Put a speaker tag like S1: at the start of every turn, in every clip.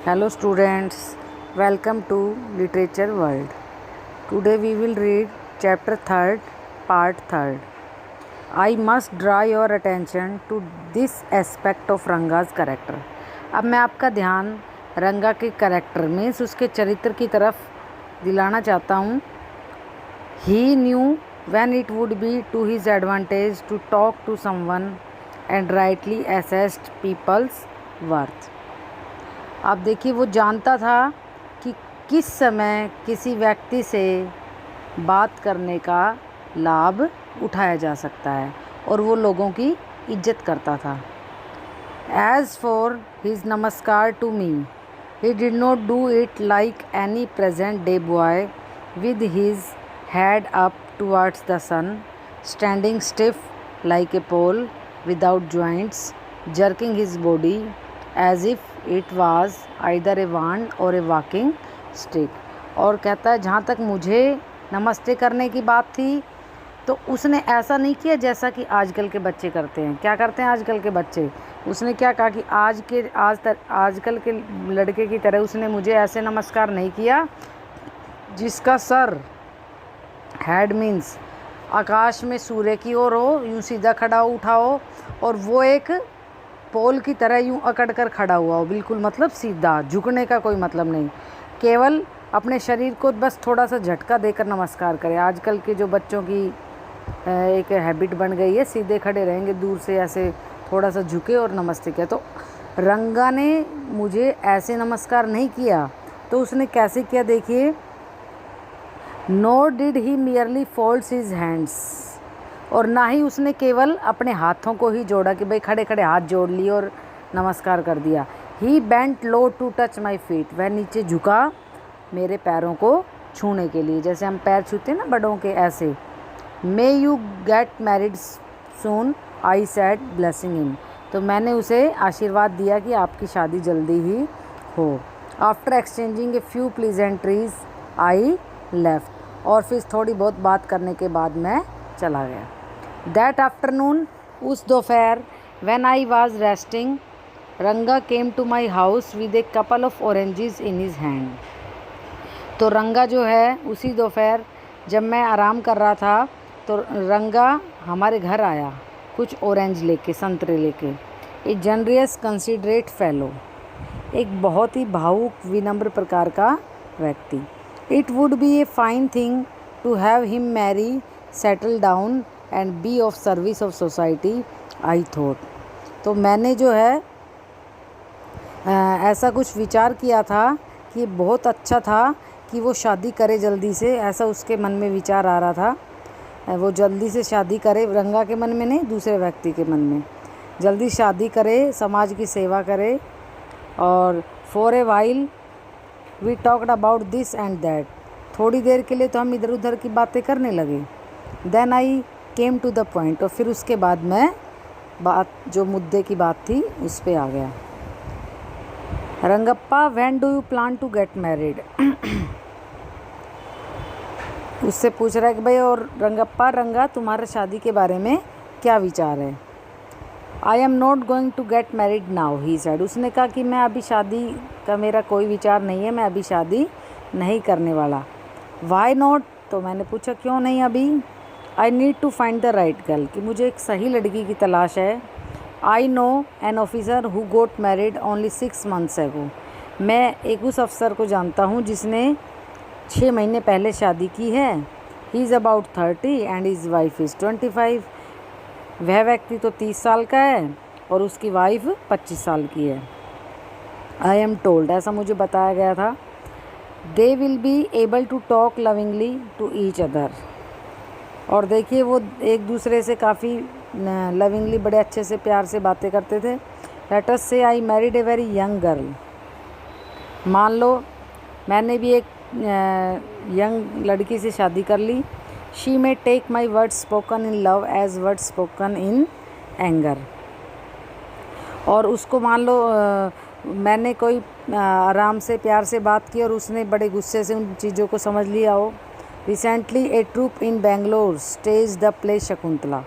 S1: Hello students, welcome to Literature World. Today we will read chapter 3rd, part 3rd. I must draw your attention to this aspect of Ranga's character. अब मैं आपका ध्यान रंगा के character में उसके चरित्र की तरफ दिलाना चाहता हूँ. He knew when it would be to his advantage to talk to someone and rightly assessed people's worth. आप देखिए, वो जानता था कि किस समय किसी व्यक्ति से बात करने का लाभ उठाया जा सकता है और वो लोगों की इज्जत करता था. As for his नमस्कार to me, he did not do it like any present day boy with his head up towards the sun, standing stiff like a pole without joints, jerking his body as if it was either a wand or a walking stick. और कहता है, जहाँ तक मुझे नमस्ते करने की बात थी तो उसने ऐसा नहीं किया जैसा कि आजकल के बच्चे करते हैं. क्या करते हैं आजकल के बच्चे? उसने क्या कहा कि आजकल के लड़के की तरह उसने मुझे ऐसे नमस्कार नहीं किया जिसका सर, हेड मीन्स आकाश में सूर्य की ओर हो, यूँ सीधा खड़ा उठा हो और वो एक पोल की तरह यूँ अकड़ कर खड़ा हुआ हो, बिल्कुल मतलब सीधा, झुकने का कोई मतलब नहीं, केवल अपने शरीर को बस थोड़ा सा झटका देकर नमस्कार करें. आजकल के जो बच्चों की एक हैबिट बन गई है, सीधे खड़े रहेंगे, दूर से ऐसे थोड़ा सा झुके और नमस्ते किया. तो रंगा ने मुझे ऐसे नमस्कार नहीं किया, तो उसने कैसे किया देखिए. Nor did he merely folds his hands, और ना ही उसने केवल अपने हाथों को ही जोड़ा कि भाई खड़े खड़े हाथ जोड़ लिए और नमस्कार कर दिया. He bent low to touch my feet, वह नीचे झुका मेरे पैरों को छूने के लिए, जैसे हम पैर छूते हैं ना बड़ों के, ऐसे. May you get married soon, I said blessing him, तो मैंने उसे आशीर्वाद दिया कि आपकी शादी जल्दी ही हो. After exchanging a few pleasantries I left, और फिर थोड़ी बहुत बात करने के बाद मैं चला गया. दैट आफ्टरनून, उस दोपहर, when I was resting, Ranga came to my house with a couple of oranges in his hand. तो रंगा जो है उसी दोपहर जब मैं आराम कर रहा था तो रंगा हमारे घर आया कुछ ऑरेंज लेके, संतरे लेके. ए जनरियस कंसिडरेट फेलो, एक बहुत ही भावुक विनम्र प्रकार का व्यक्ति. It would be a fine thing to have him marry, settle down and be of service of society, I thought. तो मैंने जो है ऐसा कुछ विचार किया था कि बहुत अच्छा था कि वो शादी करे जल्दी से, ऐसा उसके मन में विचार आ रहा था. वो जल्दी से शादी करे, रंगा के मन में नहीं, दूसरे व्यक्ति के मन में, जल्दी शादी करे, समाज की सेवा करे. और for a while we talked about this and that, थोड़ी देर के लिए तो हम इधर उधर की बातें करने लगे. Then I came to the point, और फिर उसके बाद मैं बात, जो मुद्दे की बात थी, उस पे आ गया. Rangappa, when do you plan to get married. उससे पूछ रहा है कि भाई, और रंगप्पा, रंगा, तुम्हारा शादी के बारे में क्या विचार है. I am not going to get married now, he said. उसने कहा कि मैं अभी शादी का मेरा कोई विचार नहीं है, मैं अभी शादी नहीं करने वाला. वाई नॉट, तो मैंने पूछा क्यों नहीं अभी. I need to find the right girl, कि मुझे एक सही लड़की की तलाश है. I know an officer who got married only 6 months ago, मैं एक उस अफसर को जानता हूँ जिसने 6 महीने पहले शादी की है. He is about 30 and his wife is 25, वह व्यक्ति तो 30 साल का है और उसकी वाइफ 25 साल की है. आई एम टोल्ड, ऐसा मुझे बताया गया था. They will be able to talk lovingly to each other, और देखिए वो एक दूसरे से काफ़ी लविंगली, बड़े अच्छे से प्यार से बातें करते थे. लेट अस से I married a very young girl, मान लो मैंने भी एक यंग लड़की से शादी कर ली. She may take my words spoken in love as words spoken in anger, और उसको मान लो मैंने कोई आराम से प्यार से बात की और उसने बड़े गुस्से से उन चीज़ों को समझ लिया हो. Recently a troupe in Bangalore stage the play Shakuntala.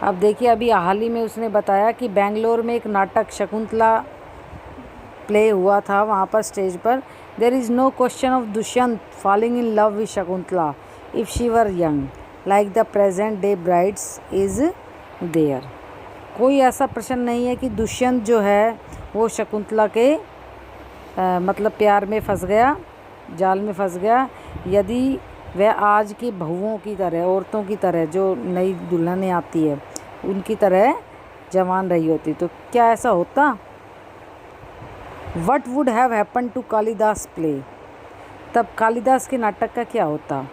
S1: अब देखिए, अभी हाल ही में उसने बताया कि बेंगलोर में एक नाटक शकुंतला प्ले हुआ था वहाँ पर स्टेज पर, there is no question of Dushyant falling in love with Shakuntala if she were young like the present day brides is there. कोई ऐसा प्रश्न नहीं है कि दुष्यंत जो है वो शकुंतला के मतलब प्यार में फंस गया, जाल में फंस गया, यदि वह आज की बहुओं की तरह, औरतों की तरह जो नई दुल्हनें आती है उनकी तरह जवान रही होती तो क्या ऐसा होता। What would have happen to Kalidas play, तब कालिदास के नाटक का क्या होता।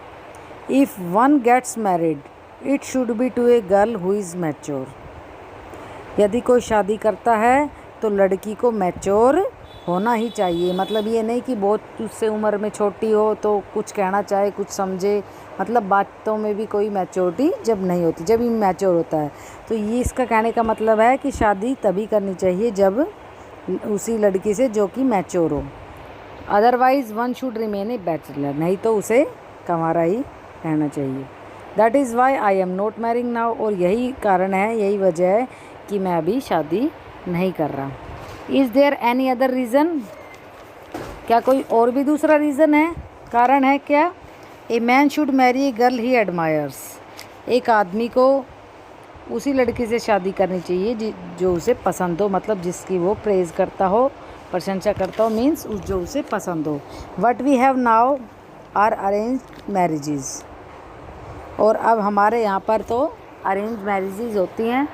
S1: If one gets married it should be to a girl who is mature, यदि कोई शादी करता है तो लड़की को मैच्योर होना ही चाहिए। मतलब ये नहीं कि बहुत उससे उम्र में छोटी हो तो कुछ कहना चाहे, कुछ समझे, मतलब बातों में भी कोई मैच्योरिटी जब नहीं होती, जब ही मैच्योर होता है। तो ये इसका कहने का मतलब है कि शादी तभी करनी चाहिए जब उसी लड़की से जो कि मैच्योर हो। Otherwise one should remain a bachelor, नहीं तो उसे कंवारा ही रहना चाहिए। That is why I am not marrying now, और यही कारण है, यही वजह है कि मैं अभी शादी नहीं कर रहा। Is there any other reason, क्या कोई और भी दूसरा रीज़न है, कारण है क्या। A man should Mary a girl he admires, एक आदमी को उसी लड़की से शादी करनी चाहिए जो उसे पसंद हो, मतलब जिसकी वो प्रेज़ करता हो, प्रशंसा करता हो, मीन्स जो उसे पसंद हो। What we have now are arrange marriages, और अब हमारे यहाँ पर तो अरेंज मैरिजेज़ होती हैं।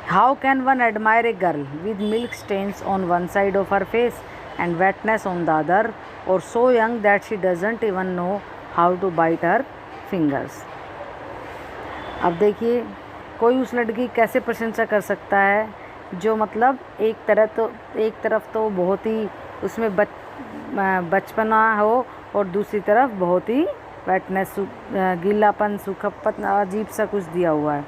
S1: How can one admire a girl with milk stains on one side of her face and wetness on the other और so young that she doesn't even know how to bite her fingers. अब देखिए, कोई उस लड़की की कैसे प्रशंसा कर सकता है जो मतलब एक तरफ तो बहुत ही उसमें बचपना हो और दूसरी तरफ बहुत ही वेटनेस, गीलापन, सूखापन, अजीब सा कुछ दिया हुआ है।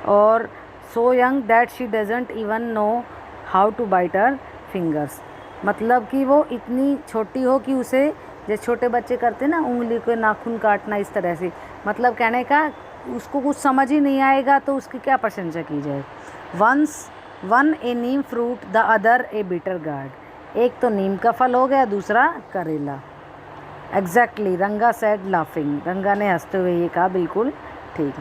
S1: और so young that she doesn't even know how to bite her fingers, मतलब कि वो इतनी छोटी हो कि उसे, जैसे छोटे बच्चे करते ना उंगली को नाखून काटना, इस तरह से, मतलब कहने का उसको कुछ समझ ही नहीं आएगा तो उसकी क्या प्रशंसा की जाए। One A Neem fruit the other A bitter gourd, एक तो नीम का फल हो गया, दूसरा करेला। एग्जैक्टली, रंगा सेड लाफिंग, रंगा ने हंसते हुए ये कहा, बिल्कुल ठीक।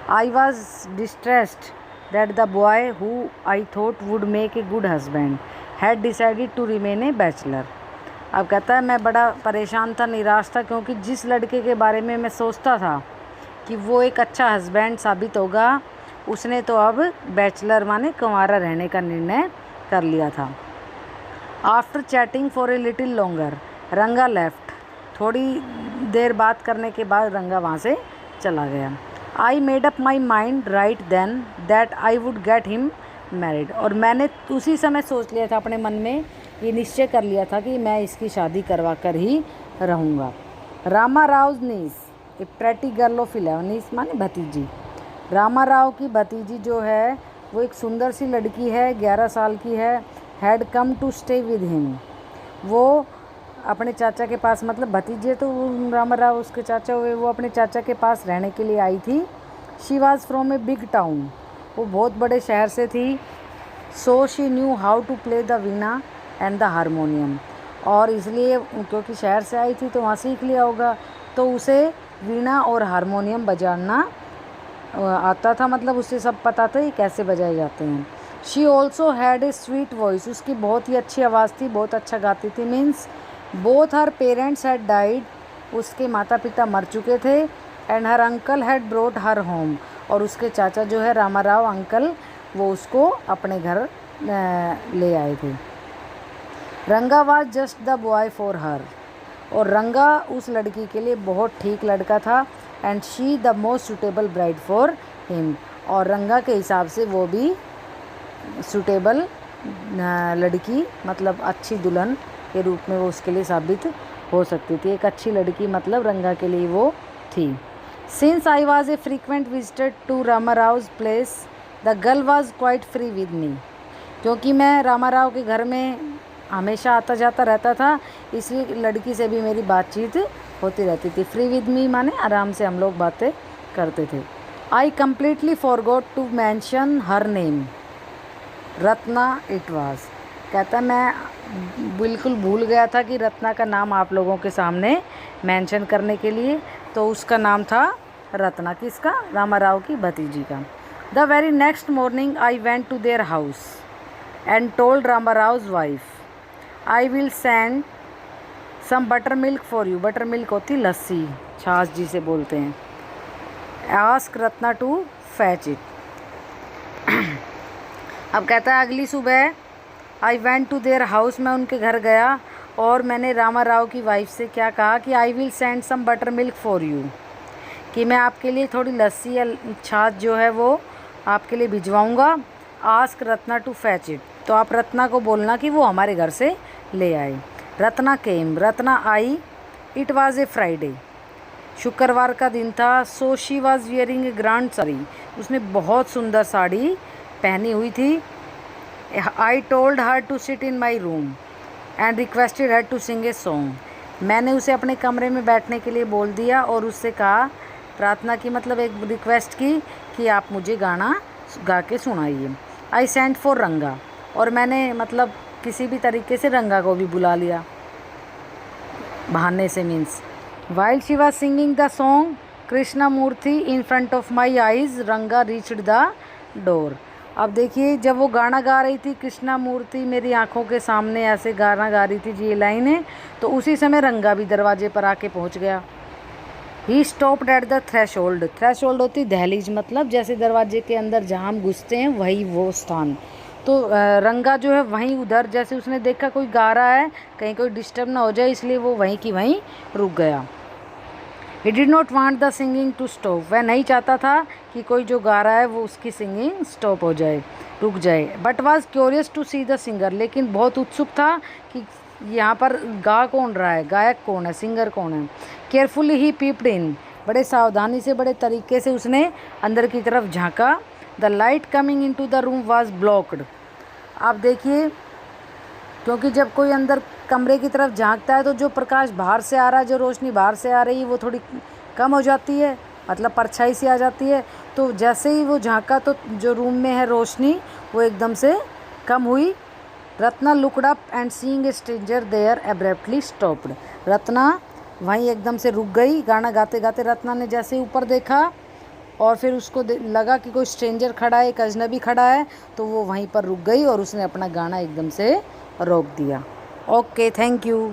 S1: I was distressed that the boy who I thought would make a good husband had decided to remain a bachelor. अब कहता है मैं बड़ा परेशान था, निराश था, क्योंकि जिस लड़के के बारे में मैं सोचता था कि वो एक अच्छा हस्बैंड साबित होगा, उसने तो अब बैचलर माने कुंवारा रहने का निर्णय कर लिया था। After chatting for a little longer रंगा लेफ्ट, थोड़ी देर बात करने के बाद रंगा वहाँ से चला गया। I made up my mind right then that I would get him married, और मैंने उसी समय सोच लिया था, अपने मन में ये निश्चय कर लिया था कि मैं इसकी शादी करवा कर ही रहूँगा। रामा राव नीस ए प्रेटी गर्ल ऑफ 11, नीस माने भतीजी, रामा राव की भतीजी जो है वो एक सुंदर सी लड़की है, 11 साल की है। Had come to stay with him, वो अपने चाचा के पास, मतलब भतीजी है तो रामा राव उसके चाचा हुए, वो अपने चाचा के पास रहने के लिए आई थी। She was from a big town, वो बहुत बड़े शहर से थी। So she knew how to play the veena and the harmonium, और इसलिए क्योंकि शहर से आई थी तो वहाँ सीख लिया होगा, तो उसे वीणा और हारमोनियम बजाना आता था, मतलब उसे सब पता था ये कैसे बजाए जाते हैं। She also had a sweet voice, उसकी बहुत ही अच्छी आवाज़ थी, बहुत अच्छा गाती थी। Means both her parents had died, उसके माता पिता मर चुके थे। And her uncle had brought her home, और उसके चाचा जो है रामा राव अंकल, वो उसको अपने घर ले आए थे। रंगा was just the boy for her, और रंगा उस लड़की के लिए बहुत ठीक लड़का था। And she the most suitable bride for him, और रंगा के हिसाब से वो भी सूटेबल लड़की, मतलब अच्छी दुल्हन के रूप में वो उसके लिए साबित हो सकती थी। एक अच्छी लड़की मतलब रंगा के लिए वो थी। Since I was a frequent visitor to Rama Rao place the girl was quite free with me, क्योंकि मैं रामा राव के घर में हमेशा आता जाता रहता था, इसलिए लड़की से भी मेरी बातचीत होती रहती थी। फ्री विद मी माने आराम से हम लोग बातें करते थे। I completely forgot to mention her name, Ratna it was. कहता मैं बिल्कुल भूल गया था कि रत्ना का नाम आप लोगों के सामने मेंशन करने के लिए, तो उसका नाम था रत्ना। किसका? रामाराव की भतीजी का। The very next morning I went to their house and told Ramarao's wife I will send some buttermilk for you. Buttermilk होती लस्सी, छाछ जिसे बोलते हैं। Ask Ratna to fetch it. अब कहता है अगली सुबह I went to their house, मैं उनके घर गया और मैंने रामाराव की वाइफ से क्या कहा कि I will send some buttermilk for you, कि मैं आपके लिए थोड़ी लस्सी या छाछ जो है वो आपके लिए भिजवाऊंगा। Ask Ratna to fetch it, तो आप रत्ना को बोलना कि वो हमारे घर से ले आए। रत्ना केम, रत्ना आई। इट वाज ए फ्राइडे, शुक्रवार का दिन था। So she was wearing a grand sari, उसने बहुत सुंदर साड़ी पहनी हुई थी। I told her to sit in my room and requested her to sing a song, मैंने उसे अपने कमरे में बैठने के लिए बोल दिया और उससे कहा, प्रार्थना की मतलब एक रिक्वेस्ट की कि आप मुझे गाना गा के सुनाइए। आई सेंट फॉर रंगा, और मैंने मतलब किसी भी तरीके से रंगा को भी बुला लिया, बहाने से मीन्स। While she was singing the song Krishna Murthy in front of my eyes Ranga reached the door. अब देखिए जब वो गाना गा रही थी, कृष्णा मूर्ति मेरी आंखों के सामने ऐसे गाना गा रही थी जी, ये लाइन है, तो उसी समय रंगा भी दरवाजे पर आके पहुंच गया। He stopped at the threshold, threshold होती दहलीज, मतलब जैसे दरवाजे के अंदर जहाँ हम घुसते हैं वही वो स्थान। तो रंगा जो है वहीं उधर, जैसे उसने देखा कोई गा रहा है कहीं कोई डिस्टर्ब ना हो जाए, इसलिए वो वहीं की वहीं रुक गया। He did not want the singing to stop, वह नहीं चाहता था कि कोई जो गा रहा है वो उसकी सिंगिंग स्टॉप हो जाए, रुक जाए। But was curious to see the singer, लेकिन बहुत उत्सुक था कि यहाँ पर गा कौन रहा है, गायक कौन है, सिंगर कौन है। केयरफुली ही पीप्ड इन, बड़े सावधानी से बड़े तरीके से उसने अंदर की तरफ झांका। The light coming into the room was blocked. आप देखिए क्योंकि जब कोई अंदर कमरे की तरफ झांकता है तो जो प्रकाश बाहर से आ रहा है, जो रोशनी बाहर से आ रही है वो थोड़ी कम हो जाती है, मतलब परछाई सी आ जाती है। तो जैसे ही वो झांका तो जो रूम में है रोशनी वो एकदम से कम हुई। Ratna looked up and seeing a stranger there abruptly stopped, Ratna वहीं एकदम से रुक गई। गाना गाते गाते रत्ना ने जैसे ही ऊपर देखा और फिर उसको लगा कि कोई स्ट्रेंजर खड़ा है, एक अजनबी खड़ा है, तो वो वहीं पर रुक गई और उसने अपना गाना एकदम से रोक दिया। Okay, thank you.